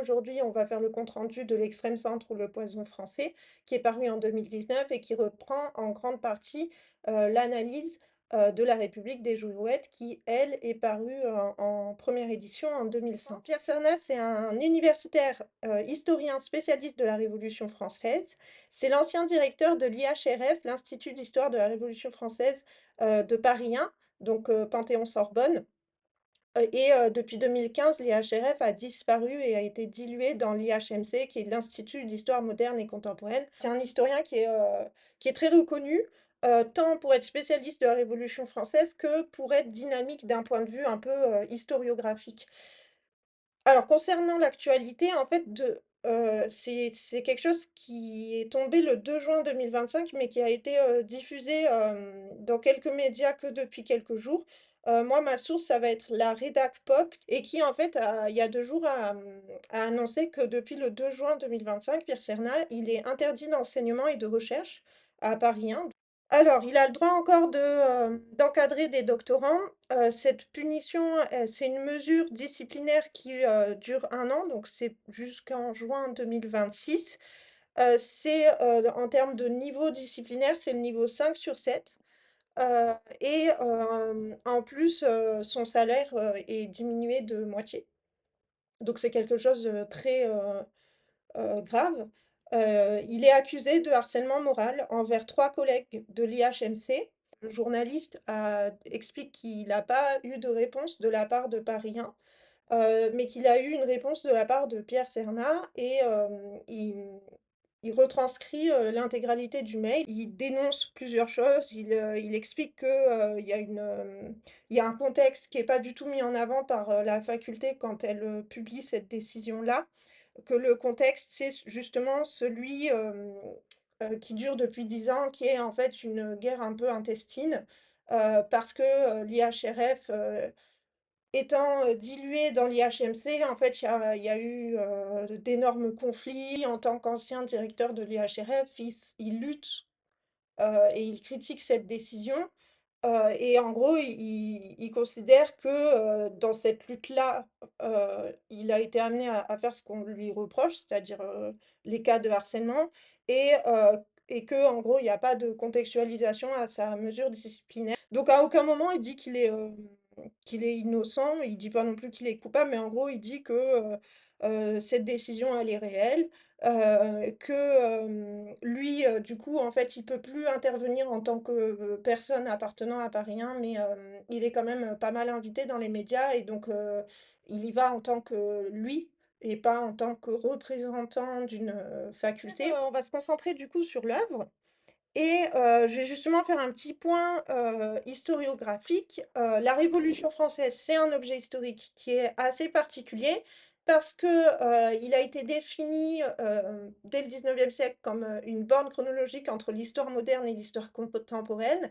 aujourd'hui, on va faire le compte-rendu de L'extrême centre ou Le poison français, qui est paru en 2019 et qui reprend en grande partie, l'analyse, de La République des Jouvettes qui, elle, est parue en 1re édition en 2005. Pierre Cernat, c'est un universitaire, historien spécialiste de la Révolution française. C'est l'ancien directeur de l'IHRF, l'Institut d'histoire de la Révolution française, de Paris 1, donc Panthéon-Sorbonne. Depuis 2015, l'IHRF a disparu et a été dilué dans l'IHMC, qui est l'Institut d'histoire moderne et contemporaine. C'est un historien qui est très reconnu, tant pour être spécialiste de la Révolution française que pour être dynamique d'un point de vue un peu, historiographique. Alors concernant l'actualité, en fait, c'est quelque chose qui est tombé le 2 juin 2025, mais qui a été, diffusé, dans quelques médias que depuis quelques jours. Moi, ma source, ça va être la Rédac Pop et qui, en fait, il y a 2 jours, a annoncé que depuis le 2 juin 2025, Pierre Cernat, il est interdit d'enseignement et de recherche à Paris 1. Alors, il a le droit encore d'encadrer des doctorants. Cette punition, c'est une mesure disciplinaire qui, dure 1 an, donc c'est jusqu'en juin 2026. En termes de niveau disciplinaire, c'est le niveau 5 sur 7, en plus, son salaire, est diminué de moitié. Donc c'est quelque chose de très, grave. Il est accusé de harcèlement moral envers 3 collègues de l'IHMC. Le journaliste explique qu'il n'a pas eu de réponse de la part de Paris 1, mais qu'il a eu une réponse de la part de Pierre Cernat et il retranscrit, l'intégralité du mail. Il dénonce plusieurs choses. Il explique que, il y a un contexte qui est pas du tout mis en avant par, la faculté quand elle, publie cette décision-là, que le contexte, c'est justement celui, qui dure depuis 10 ans, qui est en fait une guerre un peu intestine, parce que, l'IHRF, étant, dilué dans l'IHMC, en fait, il y a eu, d'énormes conflits. En tant qu'ancien directeur de l'IHRF, il lutte, et il critique cette décision. Et en gros, il considère que, dans cette lutte-là, il a été amené à faire ce qu'on lui reproche, c'est-à-dire, les cas de harcèlement et qu'en gros, il y a pas de contextualisation à sa mesure disciplinaire. Donc à aucun moment il dit qu'il est innocent, il dit pas non plus qu'il est coupable, mais en gros, il dit que, cette décision, elle est réelle, lui, du coup, en fait, il peut plus intervenir en tant que, personne appartenant à Paris 1, mais il est quand même, pas mal invité dans les médias et donc il y va en tant que lui et pas en tant que représentant d'une, faculté. On va se concentrer du coup sur l'œuvre et je vais justement faire un petit point, historiographique. La Révolution française, c'est un objet historique qui est assez particulier parce que, il a été défini, dès le 19e siècle comme, une borne chronologique entre l'histoire moderne et l'histoire contemporaine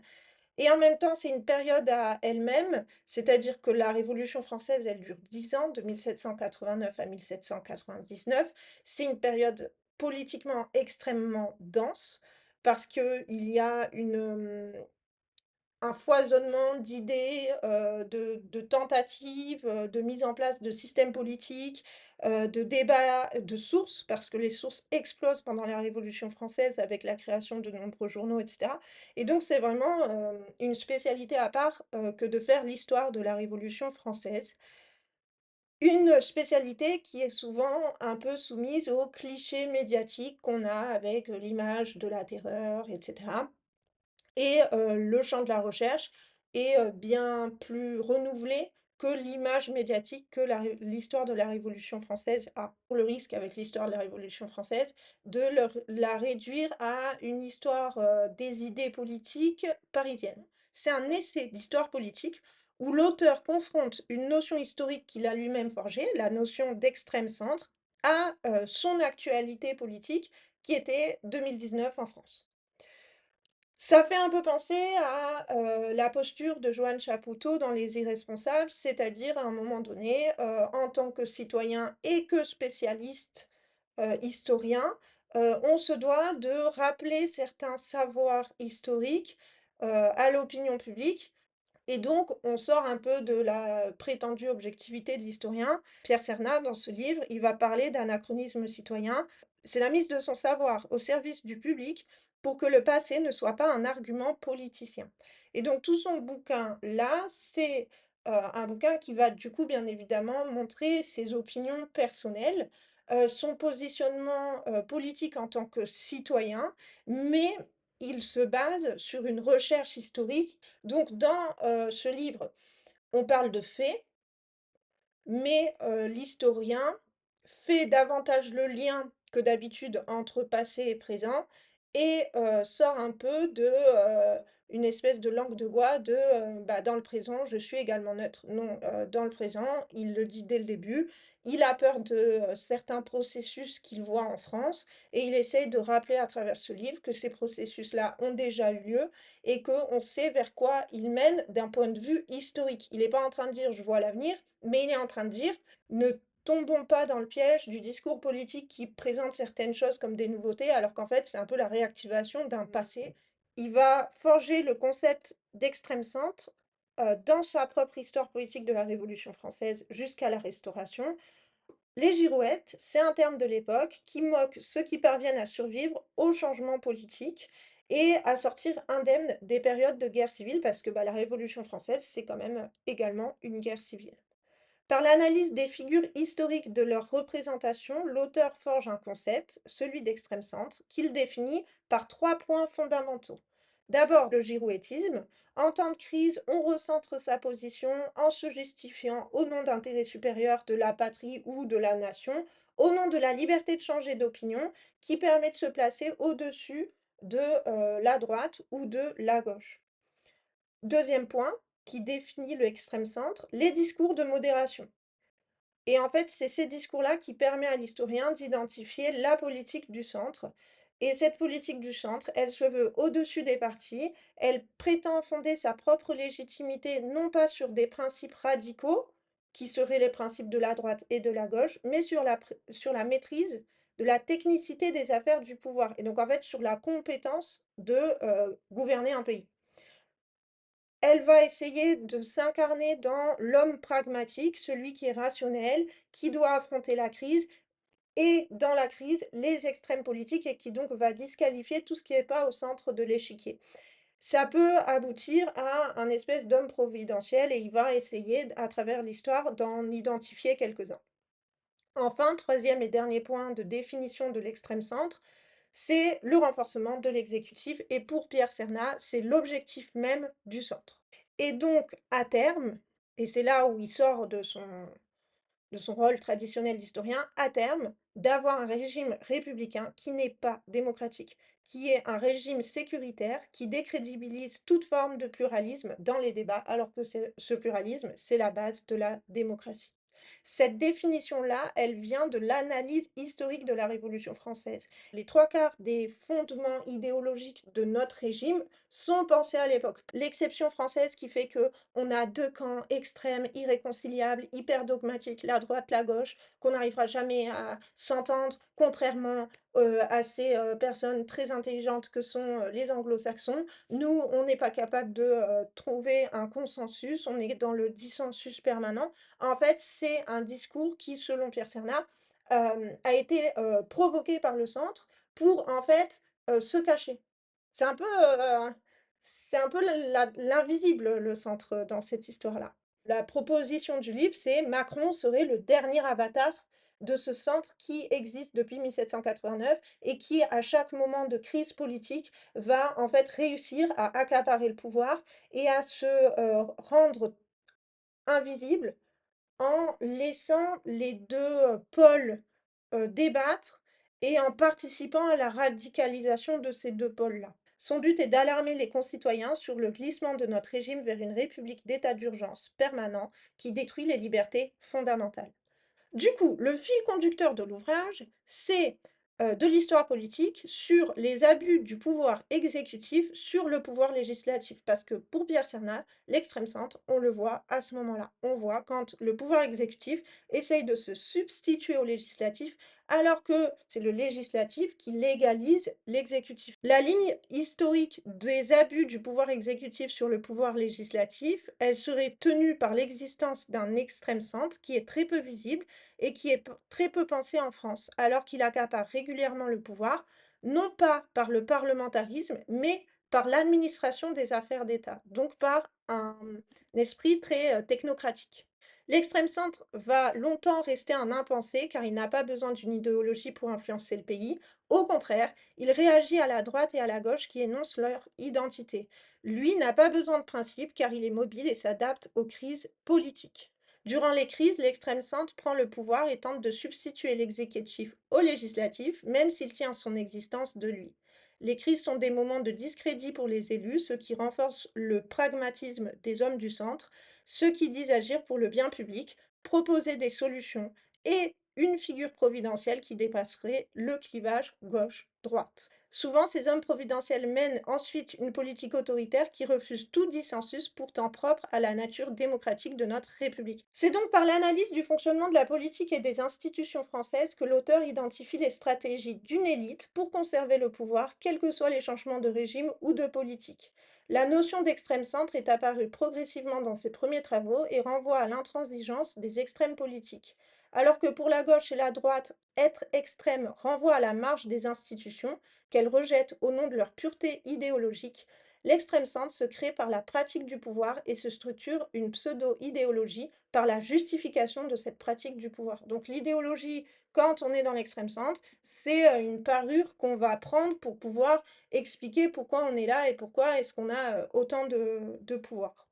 et en même temps, c'est une période à elle-même, c'est-à-dire que la Révolution française, elle dure 10 ans, de 1789 à 1799. C'est une période politiquement extrêmement dense parce qu'il y a un foisonnement d'idées, de tentatives, de mise en place de systèmes politiques, de débats, de sources, parce que les sources explosent pendant la Révolution française avec la création de nombreux journaux et cetera et donc c'est vraiment, une spécialité à part, que de faire l'histoire de la Révolution française. Une spécialité qui est souvent un peu soumise aux clichés médiatiques qu'on a avec, l'image de la terreur et cetera. Le champ de la recherche est, bien plus renouvelé que l'image médiatique que l'histoire de la Révolution française a. Le risque avec l'histoire de la Révolution française de la réduire à une histoire, des idées politiques parisiennes. C'est un essai d'histoire politique où l'auteur confronte une notion historique qu'il a lui-même forgée, la notion d'extrême centre, à, son actualité politique qui était 2019 en France. Ça fait un peu penser à, la posture de Joan Chapoutot dans Les Irresponsables, c'est-à-dire à un moment donné, en tant que citoyen et que spécialiste, historien, on se doit de rappeler certains savoirs historiques, à l'opinion publique Et donc, on sort un peu de la prétendue objectivité de l'historien. Pierre Cernat, dans ce livre, il va parler d'anachronisme citoyen. C'est la mise de son savoir au service du public pour que le passé ne soit pas un argument politicien. Et donc, tout son bouquin-là, c'est un bouquin qui va, du coup, bien évidemment, montrer ses opinions personnelles, son positionnement politique en tant que citoyen, mais il se base sur une recherche historique. Donc dans, ce livre, on parle de faits, mais l'historien fait davantage le lien que d'habitude entre passé et présent et sort un peu de, une espèce de langue de bois de, bah, dans le présent, je suis également neutre. Non, dans le présent, il le dit dès le début, il a peur de, certains processus qu'il voit en France et il essaye de rappeler à travers ce livre que ces processus-là ont déjà eu lieu et qu'on sait vers quoi ils mènent d'un point de vue historique. Il n'est pas en train de dire: «Je vois l'avenir», mais il est en train de dire: «Ne tombons pas dans le piège du discours politique qui présente certaines choses comme des nouveautés, alors qu'en fait, c'est un peu la réactivation d'un passé». Il va forger le concept d'extrême centre, dans sa propre histoire politique de la Révolution française jusqu'à la Restauration. Les girouettes, c'est un terme de l'époque qui moque ceux qui parviennent à survivre au changement politique et à sortir indemnes des périodes de guerre civile parce que, bah, la Révolution française, c'est quand même également une guerre civile. Par l'analyse des figures historiques de leur représentation, l'auteur forge un concept, celui d'extrême centre, qu'il définit par trois points fondamentaux. D'abord, le girouettisme. En temps de crise, on recentre sa position en se justifiant au nom d'intérêts supérieurs de la patrie ou de la nation, au nom de la liberté de changer d'opinion, qui permet de se placer au-dessus de la droite ou de la gauche. Deuxième point, qui définit le extrême centre, les discours de modération. Et en fait, c'est ces discours-là qui permet à l'historien d'identifier la politique du centre. Et cette politique du centre, elle se veut au-dessus des partis, elle prétend fonder sa propre légitimité non pas sur des principes radicaux, qui seraient les principes de la droite et de la gauche, mais sur la maîtrise de la technicité des affaires du pouvoir. Et donc en fait sur la compétence de gouverner un pays. Elle va essayer de s'incarner dans l'homme pragmatique, celui qui est rationnel, qui doit affronter la crise et dans la crise, les extrêmes politiques et qui donc va disqualifier tout ce qui est pas au centre de l'échiquier. Ça peut aboutir à un espèce d'homme providentiel et il va essayer à travers l'histoire d'en identifier quelques-uns. Enfin, troisième et dernier point de définition de l'extrême centre, c'est le renforcement de l'exécutif et pour Pierre Cernat, c'est l'objectif même du centre. Et donc, à terme, et c'est là où il sort de son rôle traditionnel d'historien, à terme, d'avoir un régime républicain qui n'est pas démocratique, qui est un régime sécuritaire qui décrédibilise toute forme de pluralisme dans les débats, alors que ce pluralisme, c'est la base de la démocratie. Cette définition-là, elle vient de l'analyse historique de la Révolution française. Les trois quarts des fondements idéologiques de notre régime sont pensés à l'époque. L'exception française qui fait que on a deux camps extrêmes, irréconciliables, hyper dogmatiques, la droite, la gauche, qu'on n'arrivera jamais à s'entendre, contrairement à ces personnes très intelligentes que sont les anglo-saxons. Nous, on n'est pas capable de trouver un consensus, on est dans le dissensus permanent. En fait, c'est un discours qui, selon Pierre Cernat, a été provoqué par le centre pour, en fait, se cacher. C'est un peu, c'est un peu l'invisible, le centre, dans cette histoire-là. La proposition du livre, c'est Macron serait le dernier avatar de ce centre qui existe depuis 1789 et qui, à chaque moment de crise politique, va en fait réussir à accaparer le pouvoir et à se rendre invisible en laissant les 2 pôles, débattre et en participant à la radicalisation de ces 2 pôles-là. Son but est d'alarmer les concitoyens sur le glissement de notre régime vers une république d'état d'urgence permanent qui détruit les libertés fondamentales. Du coup, le fil conducteur de l'ouvrage, c'est, de l'histoire politique sur les abus du pouvoir exécutif sur le pouvoir législatif. Parce que pour Pierre Cernat, l'extrême centre, on le voit à ce moment-là. On voit quand le pouvoir exécutif essaye de se substituer au législatif alors que c'est le législatif qui légalise l'exécutif. La ligne historique des abus du pouvoir exécutif sur le pouvoir législatif, elle serait tenue par l'existence d'un extrême centre qui est très peu visible et qui est très peu pensé en France, alors qu'il accapare régulièrement le pouvoir, non pas par le parlementarisme, mais par l'administration des affaires d'État, donc par un esprit très technocratique. L'extrême centre va longtemps rester un impensé car il n'a pas besoin d'une idéologie pour influencer le pays. Au contraire, il réagit à la droite et à la gauche qui énoncent leur identité. Lui n'a pas besoin de principes car il est mobile et s'adapte aux crises politiques. Durant les crises, l'extrême centre prend le pouvoir et tente de substituer l'exécutif au législatif, même s'il tient son existence de lui. Les crises sont des moments de discrédit pour les élus, ce qui renforce le pragmatisme des hommes du centre, ceux qui disent agir pour le bien public, proposer des solutions et une figure providentielle qui dépasserait le clivage gauche-droite. Souvent, ces hommes providentiels mènent ensuite une politique autoritaire qui refuse tout dissensus pourtant propre à la nature démocratique de notre République. C'est donc par l'analyse du fonctionnement de la politique et des institutions françaises que l'auteur identifie les stratégies d'une élite pour conserver le pouvoir, quels que soient les changements de régime ou de politique. La notion d'extrême centre est apparue progressivement dans ses premiers travaux et renvoie à l'intransigeance des extrêmes politiques. Alors que pour la gauche et la droite, être extrême renvoie à la marge des institutions, qu'elles rejettent au nom de leur pureté idéologique, l'extrême centre se crée par la pratique du pouvoir et se structure une pseudo-idéologie par la justification de cette pratique du pouvoir. Donc l'idéologie, quand on est dans l'extrême centre, c'est une parure qu'on va prendre pour pouvoir expliquer pourquoi on est là et pourquoi est-ce qu'on a autant de pouvoir.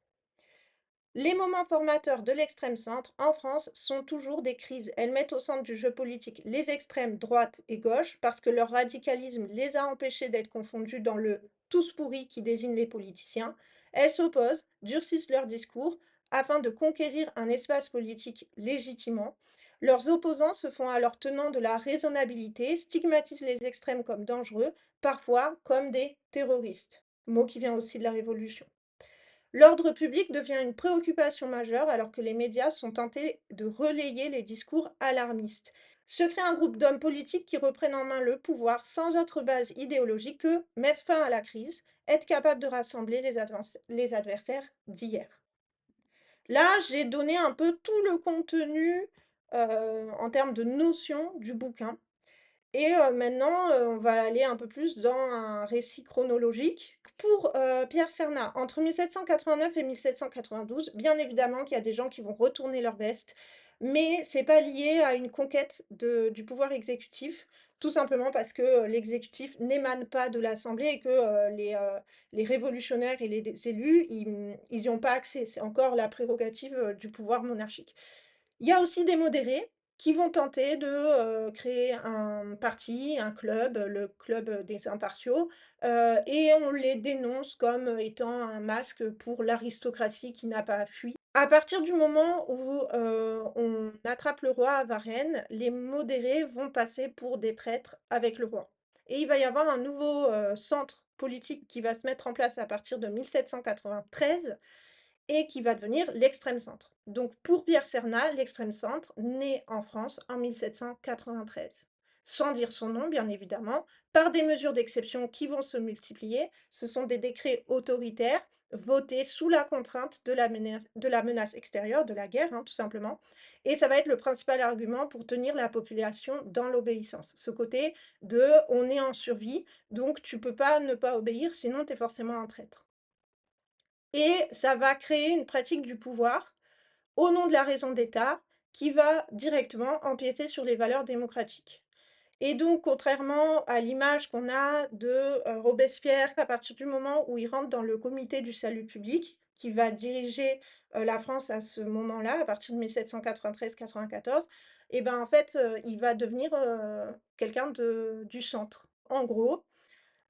Les moments formateurs de l'extrême centre en France sont toujours des crises. Elles mettent au centre du jeu politique les extrêmes droite et gauche parce que leur radicalisme les a empêchés d'être confondus dans le tous pourris qui désigne les politiciens. Elles s'opposent, durcissent leur discours afin de conquérir un espace politique légitimement. Leurs opposants se font alors tenants de la raisonnabilité, stigmatisent les extrêmes comme dangereux, parfois comme des terroristes, mot qui vient aussi de la Révolution. L'ordre public devient une préoccupation majeure alors que les médias sont tentés de relayer les discours alarmistes. Se crée un groupe d'hommes politiques qui reprennent en main le pouvoir sans autre base idéologique que mettre fin à la crise, être capable de rassembler les adversaires d'hier. Là, j'ai donné un peu tout le contenu en termes de notions du bouquin. Et maintenant, on va aller un peu plus dans un récit chronologique. Pour, Pierre Cernat, entre 1789 et 1792, bien évidemment qu'il y a des gens qui vont retourner leur veste, mais c'est pas lié à une conquête du pouvoir exécutif, tout simplement parce que, l'exécutif n'émane pas de l'Assemblée et que, les révolutionnaires et les élus, ils y ont pas accès. C'est encore la prérogative, du pouvoir monarchique. Il y a aussi des modérés qui vont tenter de, créer un parti, un club, le club, des impartiaux, et on les dénonce comme étant un masque pour l'aristocratie qui n'a pas fui. À partir du moment où, on attrape le roi à Varennes, les modérés vont passer pour des traîtres avec le roi et il va y avoir un nouveau, centre politique qui va se mettre en place à partir de 1793 et qui va devenir l'extrême centre. Donc pour Pierre Cernat, l'extrême centre naît en France en 1793. Sans dire son nom, bien évidemment, par des mesures d'exception qui vont se multiplier. Ce sont des décrets autoritaires votés sous la contrainte de la menace extérieure, de la guerre, hein, tout simplement. Et ça va être le principal argument pour tenir la population dans l'obéissance. Ce côté de on est en survie, donc tu peux pas ne pas obéir, sinon tu es forcément un traître. Et ça va créer une pratique du pouvoir, au nom de la raison d'État, qui va directement empiéter sur les valeurs démocratiques. Et donc, contrairement à l'image qu'on a de, Robespierre, à partir du moment où il rentre dans le comité du salut public, qui va diriger, la France à ce moment-là, à partir de 1793-94, et ben, en fait, il va devenir, quelqu'un du centre. En gros,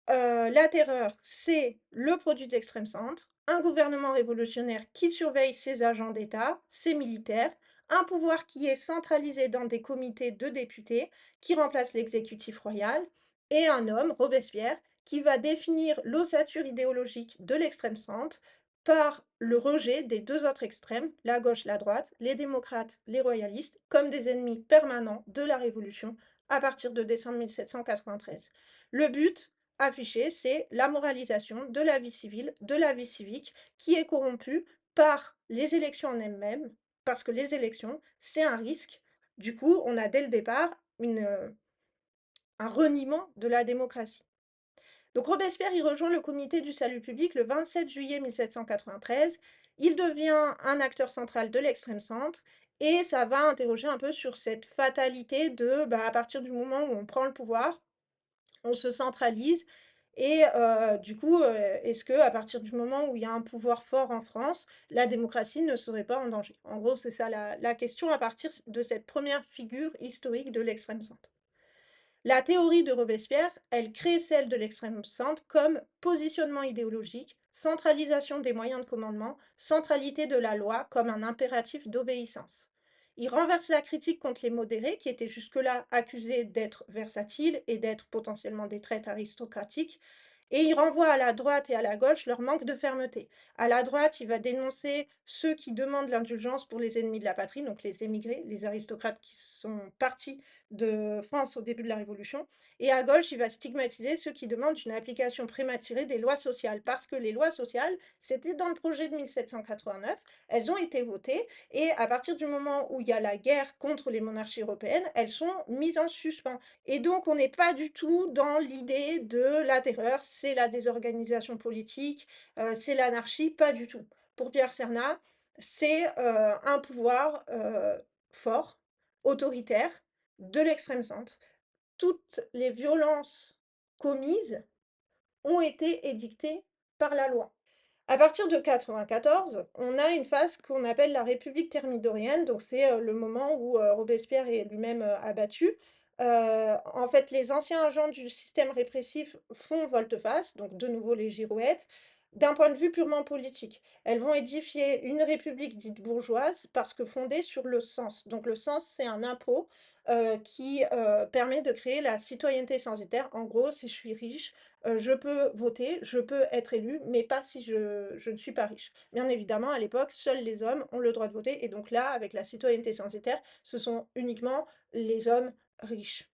la terreur, c'est le produit de l'extrême centre, un gouvernement révolutionnaire qui surveille ses agents d'État, ses militaires, un pouvoir qui est centralisé dans des comités de députés qui remplacent l'exécutif royal, et un homme, Robespierre, qui va définir l'ossature idéologique de l'extrême centre par le rejet des 2 autres extrêmes, la gauche, la droite, les démocrates, les royalistes, comme des ennemis permanents de la Révolution à partir de décembre 1793. Le but affiché, c'est la moralisation de la vie civile, de la vie civique, qui est corrompue par les élections en elles-mêmes, parce que les élections, c'est un risque. Du coup, on a dès le départ un reniement de la démocratie. Donc Robespierre, il rejoint le comité du salut public le 27 juillet 1793. Il devient un acteur central de l'extrême centre et ça va interroger un peu sur cette fatalité de, bah, à partir du moment où on prend le pouvoir, on se centralise et du coup, est-ce que à partir du moment où il y a un pouvoir fort en France, la démocratie ne serait pas en danger? En gros, c'est ça la question à partir de cette première figure historique de l'extrême centre. La théorie de Robespierre, elle crée celle de l'extrême centre comme positionnement idéologique, centralisation des moyens de commandement, centralité de la loi comme un impératif d'obéissance. Il renverse la critique contre les modérés, qui étaient jusque-là accusés d'être versatiles et d'être potentiellement des traîtres aristocratiques, et il renvoie à la droite et à la gauche leur manque de fermeté. À la droite, il va dénoncer ceux qui demandent l'indulgence pour les ennemis de la patrie, donc les émigrés, les aristocrates qui sont partis de France au début de la Révolution. Et à gauche, il va stigmatiser ceux qui demandent une application prématurée des lois sociales, parce que les lois sociales, c'était dans le projet de 1789, elles ont été votées, et à partir du moment où il y a la guerre contre les monarchies européennes, elles sont mises en suspens. Et donc, on n'est pas du tout dans l'idée de la terreur, c'est la désorganisation politique, c'est l'anarchie, pas du tout. Pour Pierre Cernat, c'est un pouvoir fort, autoritaire, de l'extrême centre. Toutes les violences commises ont été édictées par la loi. À partir de 94, on a une phase qu'on appelle la République thermidorienne, donc c'est, le moment où, Robespierre est lui-même, abattu. En fait, les anciens agents du système répressif font volte-face, donc de nouveau les girouettes, d'un point de vue purement politique. Elles vont édifier une république dite bourgeoise parce que fondée sur le cens. Donc le cens, c'est un impôt, qui, permet de créer la citoyenneté censitaire. En gros, si je suis riche, je peux voter, je peux être élu, mais pas si je ne suis pas riche. Bien évidemment, à l'époque, seuls les hommes ont le droit de voter et donc là, avec la citoyenneté censitaire, ce sont uniquement les hommes riches.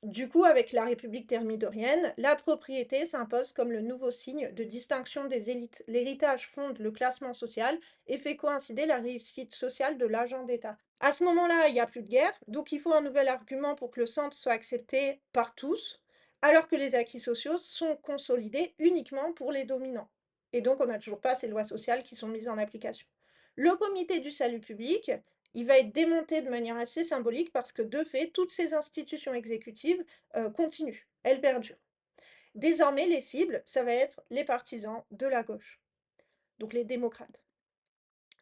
Du coup, avec la République thermidorienne, la propriété s'impose comme le nouveau signe de distinction des élites. L'héritage fonde le classement social et fait coïncider la réussite sociale de l'agent d'État. À ce moment-là, il n'y a plus de guerre, donc il faut un nouvel argument pour que le centre soit accepté par tous, alors que les acquis sociaux sont consolidés uniquement pour les dominants. Et donc, on n'a toujours pas ces lois sociales qui sont mises en application. Le comité du salut public, il va être démonté de manière assez symbolique parce que, de fait, toutes ces institutions exécutives continuent, elles perdurent. Désormais, les cibles, ça va être les partisans de la gauche, donc les démocrates.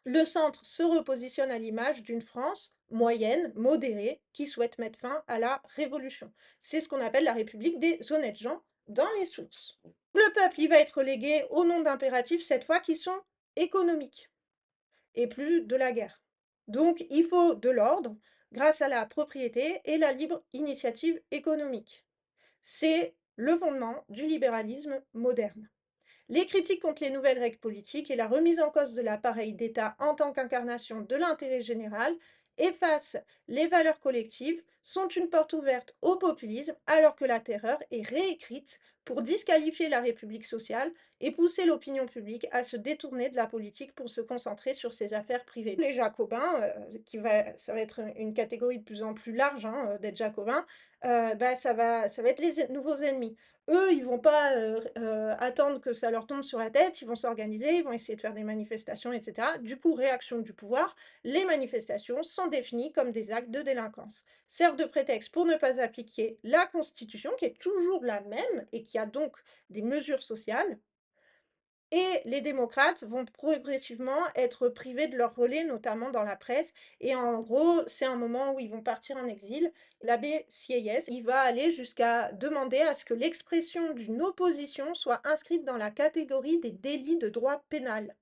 Le centre se repositionne à l'image d'une France moyenne, modérée, qui souhaite mettre fin à la révolution. C'est ce qu'on appelle la République des honnêtes gens dans les sources. Le peuple, il va être relégué au nom d'impératifs, cette fois, qui sont économiques et plus de la guerre. Donc, il faut de l'ordre grâce à la propriété et la libre initiative économique. C'est le fondement du libéralisme moderne. Les critiques contre les nouvelles règles politiques et la remise en cause de l'appareil d'État en tant qu'incarnation de l'intérêt général effacent les valeurs collectives, sont une porte ouverte au populisme, alors que la terreur est réécrite pour disqualifier la République sociale et pousser l'opinion publique à se détourner de la politique pour se concentrer sur ses affaires privées. Les jacobins, ça va être une catégorie de plus en plus large hein, d'être jacobins, bah, ça va être les nouveaux ennemis. Eux, ils vont pas, attendre que ça leur tombe sur la tête, ils vont s'organiser, ils vont essayer de faire des manifestations et cetera. Du coup, réaction du pouvoir, les manifestations sont définies comme des actes de délinquance, servent de prétexte pour ne pas appliquer la Constitution, qui est toujours la même et qui a donc des mesures sociales, et les démocrates vont progressivement être privés de leur relais, notamment dans la presse. Et en gros, c'est un moment où ils vont partir en exil. L'abbé Sieyès, il va aller jusqu'à demander à ce que l'expression d'une opposition soit inscrite dans la catégorie des délits de droit pénal.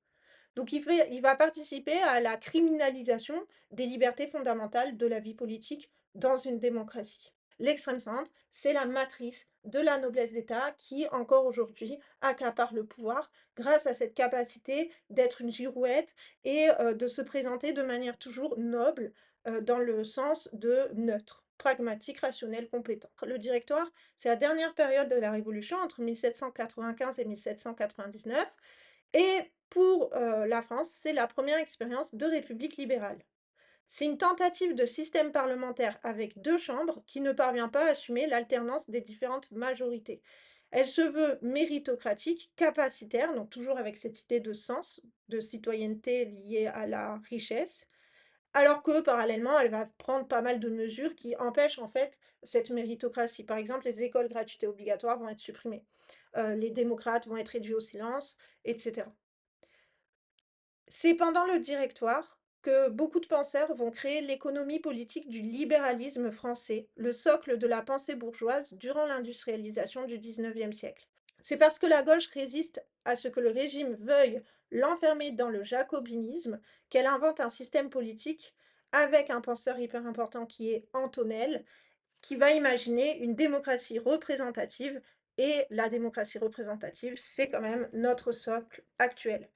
Donc il va participer à la criminalisation des libertés fondamentales de la vie politique dans une démocratie. l'extrême centre, c'est la matrice de la noblesse d'État qui, encore aujourd'hui, accapare le pouvoir grâce à cette capacité d'être une girouette et de se présenter de manière toujours noble, dans le sens de neutre, pragmatique, rationnel, compétent. Le Directoire, c'est la dernière période de la Révolution entre 1795 et 1799 et pour, la France, c'est la première expérience de république libérale. C'est une tentative de système parlementaire avec 2 chambres qui ne parvient pas à assumer l'alternance des différentes majorités. Elle se veut méritocratique, capacitaire, donc toujours avec cette idée de sens, de citoyenneté liée à la richesse, alors que parallèlement, elle va prendre pas mal de mesures qui empêchent en fait cette méritocratie. Par exemple, les écoles gratuites et obligatoires vont être supprimées, les démocrates vont être réduits au silence, et cetera. C'est pendant le Directoire que beaucoup de penseurs vont créer l'économie politique du libéralisme français, le socle de la pensée bourgeoise durant l'industrialisation du XIXe siècle. C'est parce que la gauche résiste à ce que le régime veuille l'enfermer dans le jacobinisme qu'elle invente un système politique avec un penseur hyper important qui est Antonel, qui va imaginer une démocratie représentative et la démocratie représentative, c'est quand même notre socle actuel.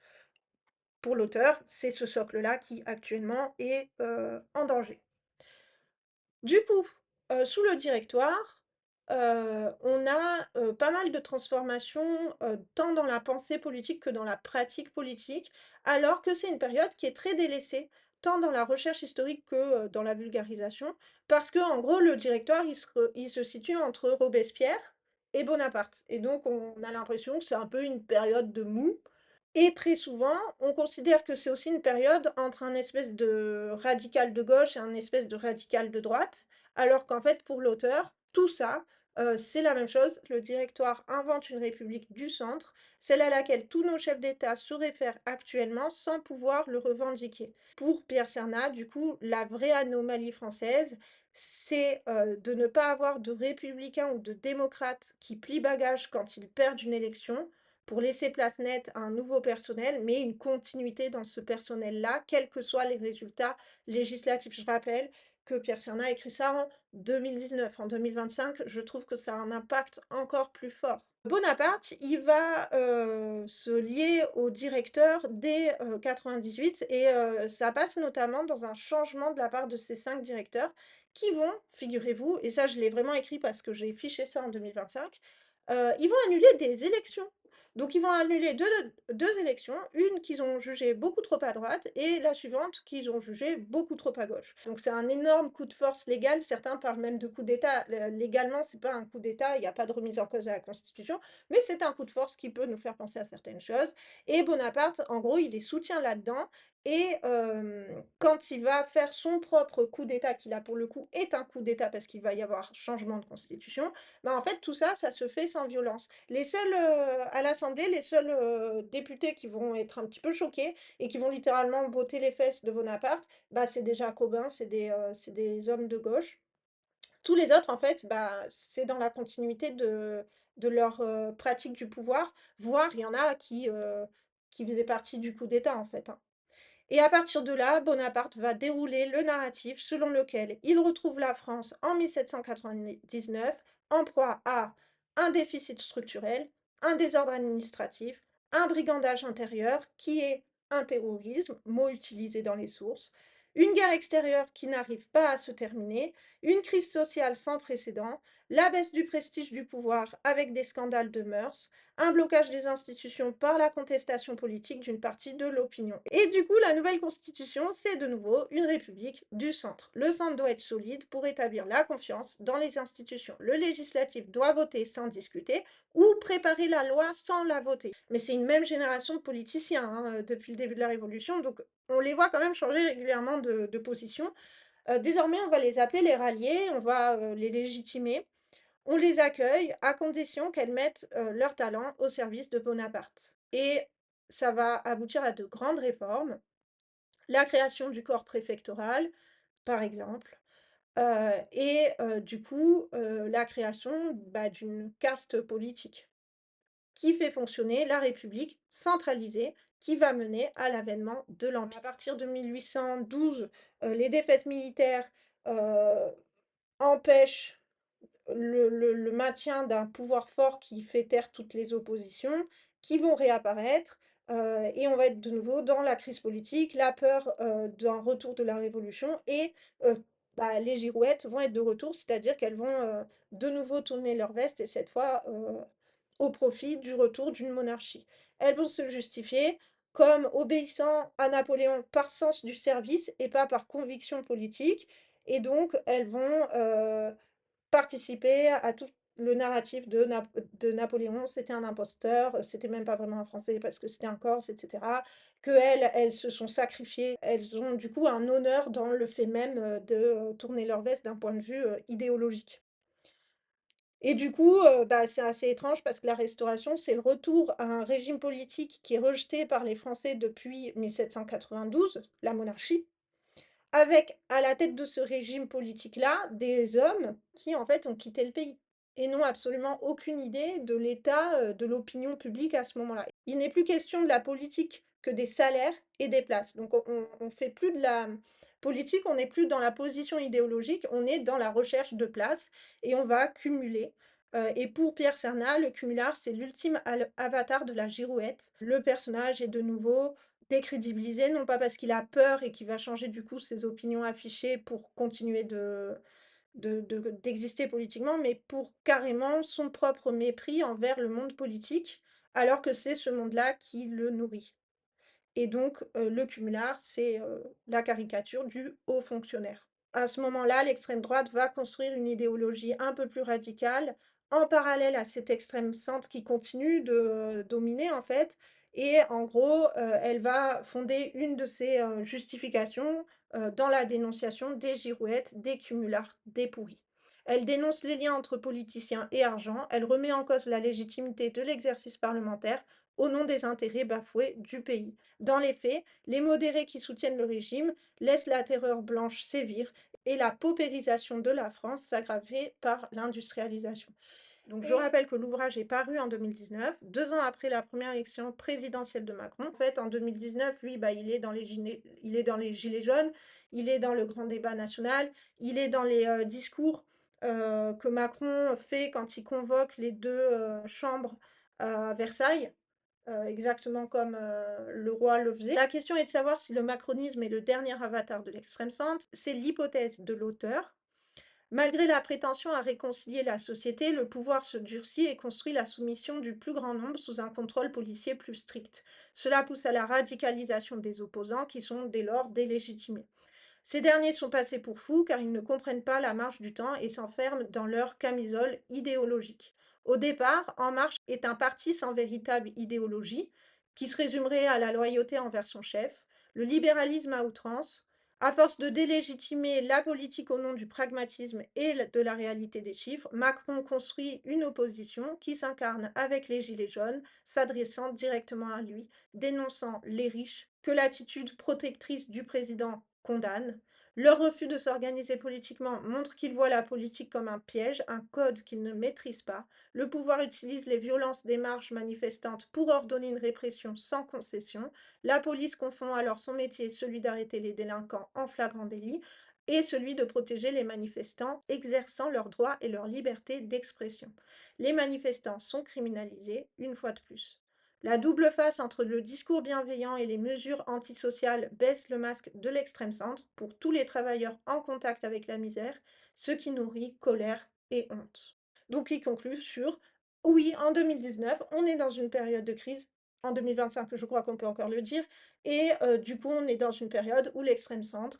Pour l'auteur, c'est ce socle-là qui actuellement est, en danger. Du coup, sous le Directoire, on a, pas mal de transformations, tant dans la pensée politique que dans la pratique politique, alors que c'est une période qui est très délaissée, tant dans la recherche historique que, dans la vulgarisation. Parce que en gros, le Directoire, il se situe entre Robespierre et Bonaparte et donc on a l'impression que c'est un peu une période de mou et très souvent, on considère que c'est aussi une période entre un espèce de radical de gauche et un espèce de radical de droite, alors qu'en fait, pour l'auteur, tout ça, c'est la même chose. Le Directoire invente une république du centre, celle à laquelle tous nos chefs d'État se réfèrent actuellement sans pouvoir le revendiquer. Pour Pierre Cernat, du coup, la vraie anomalie française, c'est, de ne pas avoir de républicains ou de démocrates qui plient bagage quand ils perdent une élection, pour laisser place nette à un nouveau personnel, mais une continuité dans ce personnel-là, quels que soient les résultats législatifs. Je rappelle que Pierre Cernat a écrit ça en 2019. En 2025, je trouve que ça a un impact encore plus fort. Bonaparte, il va, se lier au directeur dès, 98 et ça passe notamment dans un changement de la part de ces 5 directeurs qui vont, figurez-vous, et ça je l'ai vraiment écrit parce que j'ai fiché ça en 2025, ils vont annuler des élections. Donc ils vont annuler 2 élections, une qu'ils ont jugée beaucoup trop à droite et la suivante qu'ils ont jugée beaucoup trop à gauche. Donc c'est un énorme coup de force légal, certains parlent même de coup d'État. Légalement, c'est pas un coup d'État, il y a pas de remise en cause de la Constitution, mais c'est un coup de force qui peut nous faire penser à certaines choses et Bonaparte, en gros, il les soutient là-dedans et quand il va faire son propre coup d'État, qui là, pour le coup, est un coup d'État parce qu'il va y avoir changement de constitution, bah, en fait, tout ça, ça se fait sans violence. Les seuls, à l'Assemblée, les seuls, députés qui vont être un petit peu choqués et qui vont littéralement botter les fesses de Bonaparte, bah, c'est des jacobins, c'est des hommes de gauche. Tous les autres, en fait, bah, c'est dans la continuité de leur, pratique du pouvoir, voire il y en a qui faisaient partie du coup d'État, en fait, hein. Et à partir de là, Bonaparte va dérouler le narratif selon lequel il retrouve la France en 1799 en proie à un déficit structurel, un désordre administratif, un brigandage intérieur qui est un terrorisme, mot utilisé dans les sources, une guerre extérieure qui n'arrive pas à se terminer, une crise sociale sans précédent, la baisse du prestige du pouvoir avec des scandales de mœurs, un blocage des institutions par la contestation politique d'une partie de l'opinion. Et du coup, la nouvelle constitution, c'est de nouveau une république du centre. Le centre doit être solide pour établir la confiance dans les institutions. Le législatif doit voter sans discuter ou préparer la loi sans la voter. Mais c'est une même génération de politiciens hein, depuis le début de la Révolution, donc on les voit quand même changer régulièrement de position. Désormais, on va les appeler les ralliés, on va les légitimer. On les accueille à condition qu'elles mettent, leur talent au service de Bonaparte et ça va aboutir à de grandes réformes. La création du corps préfectoral, par exemple, et du coup, la création, bah, d'une caste politique qui fait fonctionner la République centralisée qui va mener à l'avènement de l'empire. À partir de 1812, les défaites militaires, empêchent le maintien d'un pouvoir fort qui fait taire toutes les oppositions, qui vont réapparaître, et on va être de nouveau dans la crise politique, la peur, d'un retour de la révolution et bah, les girouettes vont être de retour, c'est-à-dire qu'elles vont, de nouveau tourner leur veste et cette fois, au profit du retour d'une monarchie. Elles vont se justifier comme obéissant à Napoléon par sens du service et pas par conviction politique et donc elles vont, participer à tout le narratif de Napoléon, c'était un imposteur, c'était même pas vraiment un Français parce que c'était un Corse et cetera. Elles se sont sacrifiées, elles ont du coup un honneur dans le fait même, de, tourner leur veste d'un point de vue, idéologique. Et du coup, bah, c'est assez étrange parce que la Restauration, c'est le retour à un régime politique qui est rejeté par les Français depuis 1792, la monarchie. Avec, à la tête de ce régime politique-là, des hommes qui, en fait, ont quitté le pays et n'ont absolument aucune idée de l'état, de l'opinion publique à ce moment-là. Il n'est plus question de la politique que des salaires et des places. Donc on fait plus de la politique, on n'est plus dans la position idéologique, on est dans la recherche de places et on va cumuler. Et pour Pierre Cernat, le cumulard, c'est l'ultime avatar de la girouette. Le personnage est de nouveau décrédibilisé, non pas parce qu'il a peur et qu'il va changer du coup ses opinions affichées pour continuer d'exister politiquement, mais pour carrément son propre mépris envers le monde politique, alors que c'est ce monde-là qui le nourrit. Et donc, le cumulard, c'est, la caricature du haut fonctionnaire. À ce moment-là, l'extrême droite va construire une idéologie un peu plus radicale, en parallèle à cette extrême centre qui continue de, dominer, en fait et en gros, elle va fonder une de ses, justifications, dans la dénonciation des girouettes, des cumulards, des pourris. Elle dénonce les liens entre politiciens et argent, elle remet en cause la légitimité de l'exercice parlementaire au nom des intérêts bafoués du pays. Dans les faits, les modérés qui soutiennent le régime laissent la terreur blanche sévir et la paupérisation de la France s'aggraver par l'industrialisation. Donc je rappelle que l'ouvrage est paru en 2019, 2 ans après la première élection présidentielle de Macron. En fait, en 2019, lui, bah, il est dans les gilets jaunes, il est dans le grand débat national, il est dans les, discours, que Macron fait quand il convoque les 2 chambres à Versailles. Exactement comme, le roi le faisait. La question est de savoir si le macronisme est le dernier avatar de l'extrême centre. C'est l'hypothèse de l'auteur. Malgré la prétention à réconcilier la société, le pouvoir se durcit et construit la soumission du plus grand nombre sous un contrôle policier plus strict. Cela pousse à la radicalisation des opposants qui sont dès lors délégitimés. Ces derniers sont passés pour fous car ils ne comprennent pas la marche du temps et s'enferment dans leur camisole idéologique. Au départ, En Marche est un parti sans véritable idéologie, qui se résumerait à la loyauté envers son chef, le libéralisme à outrance. À force de délégitimer la politique au nom du pragmatisme et de la réalité des chiffres, Macron construit une opposition qui s'incarne avec les Gilets jaunes, s'adressant directement à lui, dénonçant les riches, que l'attitude protectrice du président condamne. Leur refus de s'organiser politiquement montre qu'ils voient la politique comme un piège, un code qu'ils ne maîtrisent pas. Le pouvoir utilise les violences des marches manifestantes pour ordonner une répression sans concession. La police confond alors son métier, celui d'arrêter les délinquants en flagrant délit, et celui de protéger les manifestants exerçant leurs droits et leur liberté d'expression. Les manifestants sont criminalisés une fois de plus. La double face entre le discours bienveillant et les mesures antisociales baisse le masque de l'extrême centre pour tous les travailleurs en contact avec la misère, ce qui nourrit colère et honte. Donc il conclut sur oui, en 2019, on est dans une période de crise, en 2025, je crois qu'on peut encore le dire, et du coup, on est dans une période où l'extrême centre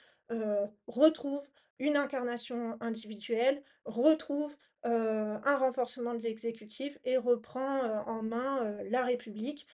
retrouve une incarnation individuelle, retrouve un renforcement de l'exécutif et reprend en main la République